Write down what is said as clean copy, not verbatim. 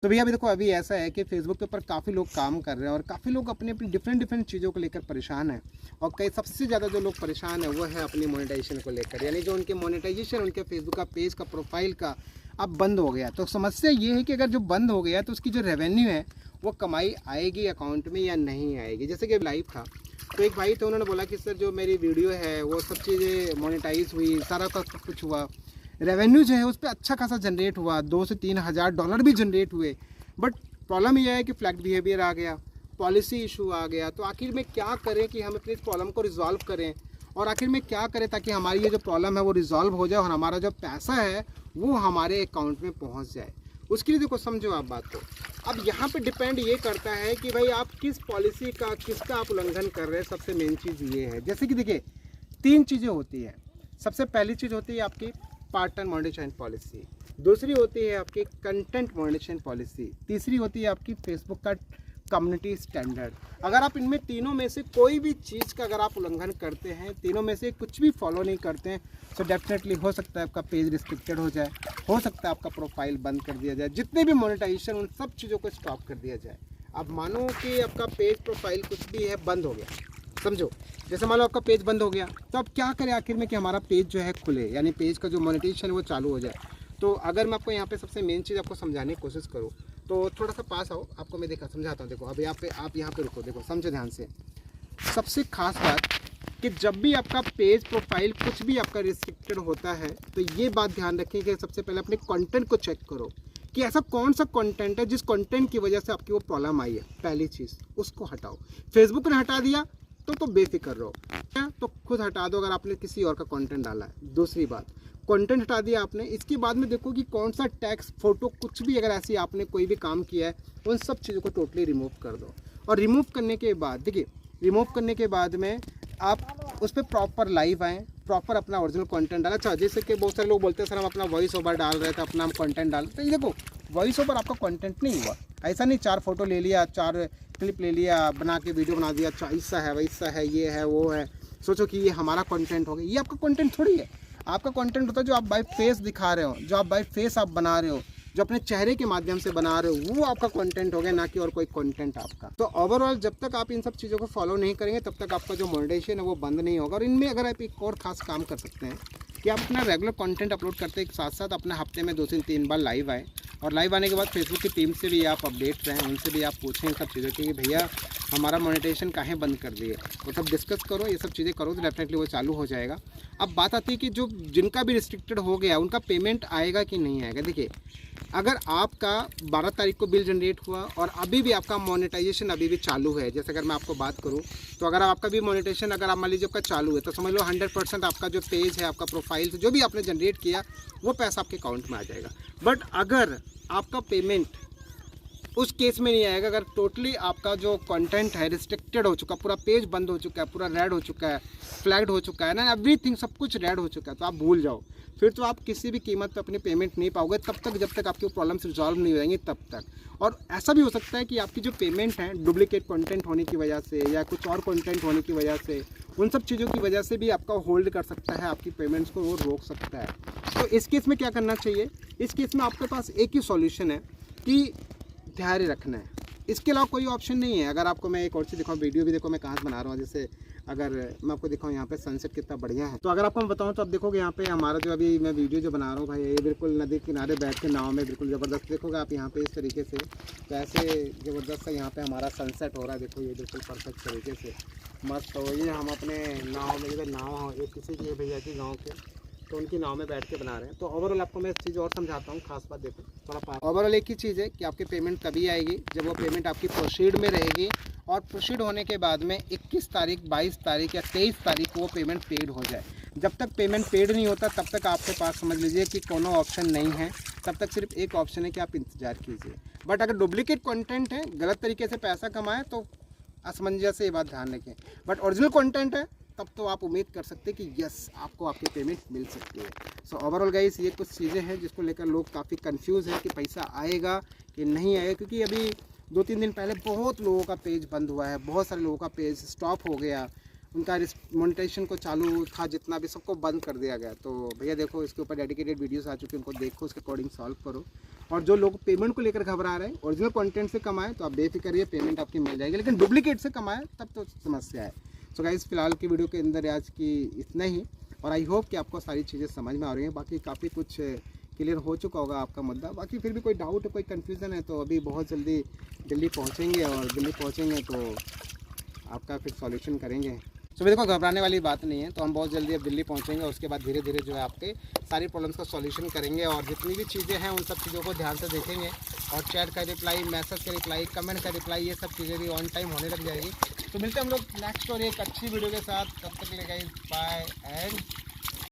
तो भैया अभी देखो, अभी ऐसा है कि फेसबुक के ऊपर काफ़ी लोग काम कर रहे हैं और काफ़ी लोग अपनी अपनी डिफरेंट चीज़ों को लेकर परेशान हैं। और कई सबसे ज़्यादा जो लोग परेशान है वो है अपनी मोनेटाइजेशन को लेकर, यानी जो उनके मोनेटाइजेशन उनके फेसबुक का पेज का प्रोफाइल का अब बंद हो गया। तो समस्या ये है कि अगर जो बंद हो गया तो उसकी जो रेवेन्यू है वो कमाई आएगी अकाउंट में या नहीं आएगी। जैसे कि लाइव था तो एक भाई थे, उन्होंने बोला कि सर जो मेरी वीडियो है वो सब चीज़ें मोनेटाइज हुई, सारा का सब कुछ हुआ, रेवेन्यू जो है उस पर अच्छा खासा जनरेट हुआ, 2 से 3 हज़ार डॉलर भी जनरेट हुए। बट प्रॉब्लम यह है कि फ्लैग बिहेवियर आ गया, पॉलिसी इशू आ गया। तो आखिर में क्या करें कि हम अपनी इस प्रॉब्लम को रिजॉल्व करें, और आखिर में क्या करें ताकि हमारी ये जो प्रॉब्लम है वो रिजॉल्व हो जाए और हमारा जो पैसा है वो हमारे अकाउंट में पहुंच जाए। उसके लिए देखो, समझो आप बात को। अब यहाँ पे डिपेंड ये करता है कि भाई आप किस पॉलिसी का, किसका आप उल्लंघन कर रहे हैं। सबसे मेन चीज़ ये है, जैसे कि देखिए 3 चीज़ें होती हैं। सबसे पहली चीज़ होती है आपकी पार्टनर मोनेटाइजेशन पॉलिसी, दूसरी होती है आपकी कंटेंट मोनेटाइजेशन पॉलिसी, तीसरी होती है आपकी फेसबुक का कम्युनिटी स्टैंडर्ड। अगर आप इनमें तीनों में से कोई भी चीज़ का अगर आप उल्लंघन करते हैं, तीनों में से कुछ भी फॉलो नहीं करते हैं, तो डेफिनेटली हो सकता है आपका पेज रिस्ट्रिक्टेड हो जाए, हो सकता है आपका प्रोफाइल बंद कर दिया जाए, जितने भी मोनेटाइजेशन उन सब चीज़ों को स्टॉप कर दिया जाए। अब मानो कि आपका पेज प्रोफाइल कुछ भी है बंद हो गया, समझो जैसे मान लो आपका पेज बंद हो गया, तो अब क्या करें आखिर में कि हमारा पेज जो है खुले, यानी पेज का जो मोनेटाइजेशन है वो चालू हो जाए। तो अगर मैं आपको यहाँ पे सबसे मेन चीज़ आपको समझाने की कोशिश करूँ तो थोड़ा सा पास आओ, आपको मैं समझाता हूँ। देखो अब यहाँ पे आप यहाँ पे रुको, देखो समझो ध्यान से। सबसे खास बात कि जब भी आपका पेज प्रोफाइल कुछ भी आपका रिस्ट्रिक्टेड होता है तो ये बात ध्यान रखें कि सबसे पहले अपने कंटेंट को चेक करो कि ऐसा कौन सा कंटेंट है जिस कंटेंट की वजह से आपकी वो प्रॉब्लम आई है। पहली चीज़ उसको हटाओ। फेसबुक ने हटा दिया तो बेफिक्र रहो, तो खुद हटा दो अगर आपने किसी और का कंटेंट डाला है। दूसरी बात, कंटेंट हटा दिया आपने, इसके बाद में देखो कि कौन सा टैक्स, फोटो, कुछ भी अगर ऐसी आपने कोई भी काम किया है उन सब चीज़ों को टोटली रिमूव कर दो। और रिमूव करने के बाद देखिए, रिमूव करने के बाद में आप उस पर प्रॉपर लाइव आएँ, प्रॉपर अपना ओरिजिनल कंटेंट डाला। अच्छा, जैसे कि बहुत सारे लोग बोलते हैं सर हम अपना वॉइस ओवर डाल रहे थे, अपना हम कंटेंट डाल, तो ये देखो वॉइस ओवर आपका कंटेंट नहीं हुआ। ऐसा नहीं 4 फोटो ले लिया, 4 क्लिप ले लिया, बना के वीडियो बना दिया, अच्छा ऐसा है वैसा है, ये है वो है, सोचो कि ये हमारा कंटेंट हो गया। ये आपका कंटेंट थोड़ी है। आपका कंटेंट होता है जो आप बाय फेस दिखा रहे हो, जो आप बाय फेस आप बना रहे हो, जो अपने चेहरे के माध्यम से बना रहे हो, वो आपका कंटेंट हो गया, ना कि और कोई कंटेंट आपका। तो ओवरऑल जब तक आप इन सब चीज़ों को फॉलो नहीं करेंगे तब तक आपका जो मोनेटाइजेशन है वो बंद नहीं होगा। और इनमें अगर आप एक और खास काम कर सकते हैं कि आप अपना रेगुलर कंटेंट अपलोड करते हैं, साथ साथ अपने हफ्ते में 2 से 3 बार लाइव आए, और लाइव आने के बाद फेसबुक की टीम से भी आप अपडेट रहें, उनसे भी आप पूछें इन सब चीज़ों की कि भैया हमारा मोनेटाइजेशन काहे बंद कर दिए, वो सब डिस्कस करो। ये सब चीज़ें करो तो डेफिनेटली वो चालू हो जाएगा। अब बात आती है कि जो जिनका भी रिस्ट्रिक्टेड हो गया उनका पेमेंट आएगा कि नहीं आएगा। देखिए, अगर आपका 12 तारीख को बिल जनरेट हुआ और अभी भी आपका मोनेटाइजेशन अभी भी चालू है, जैसे अगर मैं आपको बात करूं तो अगर आपका भी मोनेटाइजेशन अगर आप मान लीजिए आपका चालू है तो समझ लो 100% आपका जो पेज है, आपका प्रोफाइल जो भी आपने जनरेट किया वो पैसा आपके अकाउंट में आ जाएगा। बट अगर आपका पेमेंट उस केस में नहीं आएगा अगर टोटली आपका जो कंटेंट है रिस्ट्रिक्टेड हो चुका, पूरा पेज बंद हो चुका है, पूरा रेड हो चुका है, फ्लैग्ड हो चुका है ना, एवरीथिंग सब कुछ रेड हो चुका है, तो आप भूल जाओ। फिर तो आप किसी भी कीमत पर अपनी पेमेंट नहीं पाओगे तब तक, जब तक आपकी प्रॉब्लम्स रिजॉल्व नहीं हो जाएंगी तब तक। और ऐसा भी हो सकता है कि आपकी जो पेमेंट है डुप्लीकेट कंटेंट होने की वजह से या कुछ और कंटेंट होने की वजह से, उन सब चीज़ों की वजह से भी आपका होल्ड कर सकता है, आपकी पेमेंट्स को वो रोक सकता है। तो इस केस में क्या करना चाहिए? इस केस में आपके पास एक ही सॉल्यूशन है कि धैर्य रखना है, इसके अलावा कोई ऑप्शन नहीं है। अगर आपको मैं एक और चीज़ दिखाऊँ, वीडियो भी देखो मैं कहाँ से बना रहा हूँ, जैसे अगर मैं आपको दिखाऊँ यहाँ पे सनसेट कितना बढ़िया है। तो अगर आपको मैं बताऊँ तो आप देखोगे यहाँ पे हमारा जो अभी मैं वीडियो जो बना रहा हूँ भाई, ये बिल्कुल नदी किनारे बैठ के नाव में बिल्कुल ज़बरदस्त देखोगे आप यहाँ पे इस तरीके से, तो ऐसे ज़बरदस्त सा यहाँ पे हमारा सनसेट हो रहा है। देखो ये बिल्कुल परफेक्ट तरीके से मस्त हो, ये हम अपने नाव में, इधर नाव हो एक किसी की भैया की गाँव के, तो उनकी नाव में बैठ के बना रहे हैं। तो ओवरऑल आपको मैं एक चीज़ और समझाता हूँ, खास बात देखो थोड़ा पास। ओवरऑल एक ही चीज़ है कि आपकी पेमेंट तभी आएगी जब वो पेमेंट आपकी प्रोसीड में रहेगी, और प्रोसीड होने के बाद में 21 तारीख, 22 तारीख या 23 तारीख को वो पेमेंट पेड हो जाए। जब तक पेमेंट पेड नहीं होता तब तक आपके पास समझ लीजिए कि कोनो ऑप्शन नहीं है, तब तक सिर्फ एक ऑप्शन है कि आप इंतज़ार कीजिए। बट अगर डुप्लीकेट कंटेंट है, गलत तरीके से पैसा कमाए, तो असमंजस से ये बात ध्यान रखें। बट ओरिजिनल कंटेंट है तब तो आप उम्मीद कर सकते हैं कि यस आपको आपकी पेमेंट मिल सकती है। सो ओवरऑल गाइस ये कुछ चीज़ें हैं जिसको लेकर लोग काफ़ी कंफ्यूज है कि पैसा आएगा कि नहीं आएगा, क्योंकि अभी 2-3 दिन पहले बहुत लोगों का पेज बंद हुआ है, बहुत सारे लोगों का पेज स्टॉप हो गया, उनका मोनेटाइजेशन को चालू था जितना भी सबको बंद कर दिया गया। तो भैया देखो इसके ऊपर डेडिकेटेड वीडियोस आ चुके हैं, उनको देखो, उसके अकॉर्डिंग सॉल्व करो। और जो लोग पेमेंट को लेकर घबरा रहे हैं, ओरिजिनल कंटेंट से कमाएं तो आप बेफिक्र रहिए, पेमेंट आपकी मिल जाएगी, लेकिन डुप्लीकेट से कमाएं तब तो समस्या है। सो गाइस फिलहाल की वीडियो के अंदर आज की इतना ही, और आई होप कि आपको सारी चीज़ें समझ में आ रही हैं। बाकी काफ़ी कुछ क्लियर हो चुका होगा आपका मुद्दा। बाकी फिर भी कोई डाउट कोई कन्फ्यूज़न है तो अभी बहुत जल्दी दिल्ली पहुँचेंगे, और दिल्ली पहुँचेंगे तो आपका फिर सॉल्यूशन करेंगे। तो देखो घबराने वाली बात नहीं है, तो हम बहुत जल्दी अब दिल्ली पहुंचेंगे, उसके बाद धीरे धीरे जो है आपके सारी प्रॉब्लम्स का सॉल्यूशन करेंगे, और जितनी भी चीज़ें हैं उन सब चीज़ों को ध्यान से देखेंगे, और चैट का रिप्लाई, मैसेज का रिप्लाई, कमेंट का रिप्लाई, ये सब चीज़ें भी ऑन टाइम होने लग जाएगी। तो मिलते हैं हम लोग नेक्स्ट और एक अच्छी वीडियो के साथ, तब तक के लिए गाइस बाय एंड